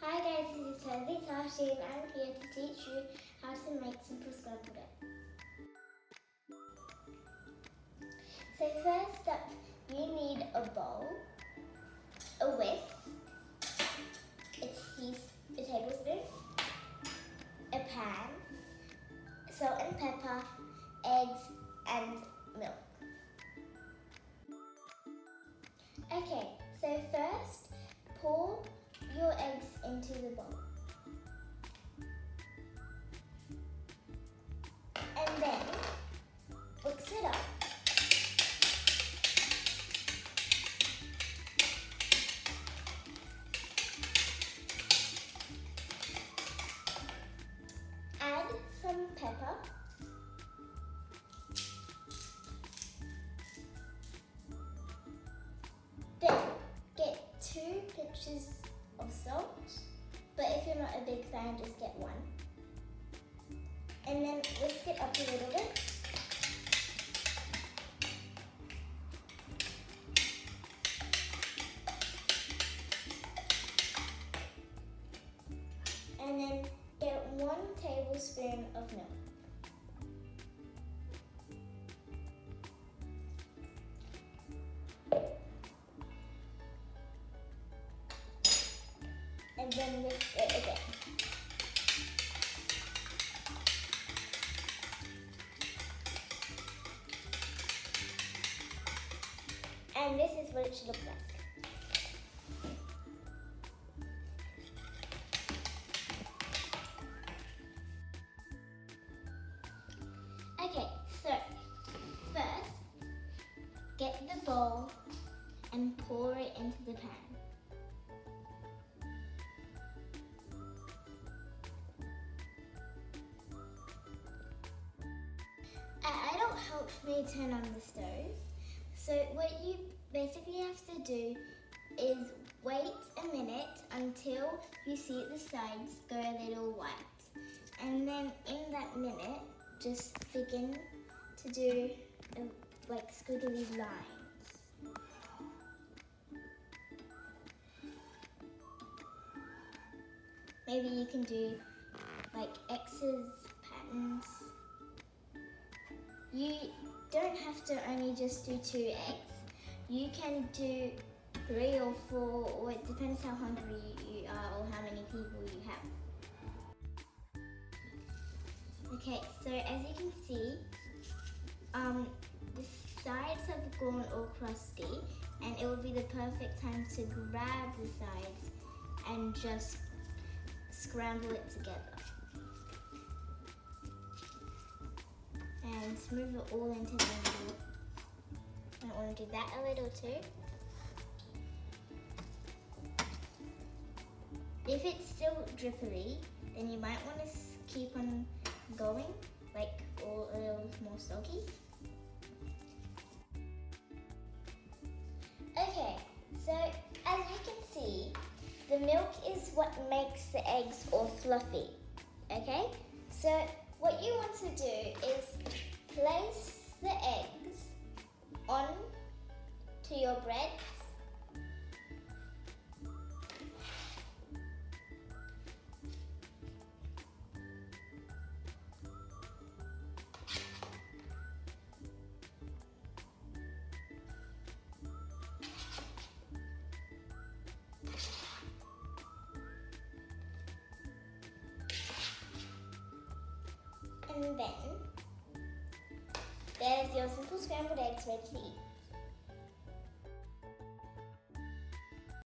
Hi guys, this is totallytashie and I'm here to teach you how to make simple scrambled eggs. So first up, you need a bowl, a whisk, a tablespoon, a pan, salt and pepper, eggs and milk. Okay, so first pour your eggs into the bowl. And then mix it up. Add some pepper. Then get 2 pinches of salt, but if you're not a big fan, just get 1. And then whisk it up a little bit. And then get 1 tablespoon of milk. And then whisk it again. And this is what it should look like. Okay, so first, get the bowl and pour it into the pan. Adult helped me turn on the stove. So what you basically have to do is wait a minute until you see the sides go a little white. And then in that minute, just begin to do like squiggly lines. Maybe you can do like X's, patterns. You don't have to only just do 2 eggs. You can do 3 or 4, or it depends how hungry you are or how many people you have. Okay, so as you can see, the sides have gone all crusty, and it will be the perfect time to grab the sides and just scramble it together. And smooth it all into the middle. I want to do that a little too. If it's still drippily, then you might want to keep on going, like all a little more soggy. Okay, so as you can see, the milk is what makes the eggs all fluffy. Okay, so what you want to do is place the eggs on to your bread. And then there's your simple scrambled eggs ready to eat.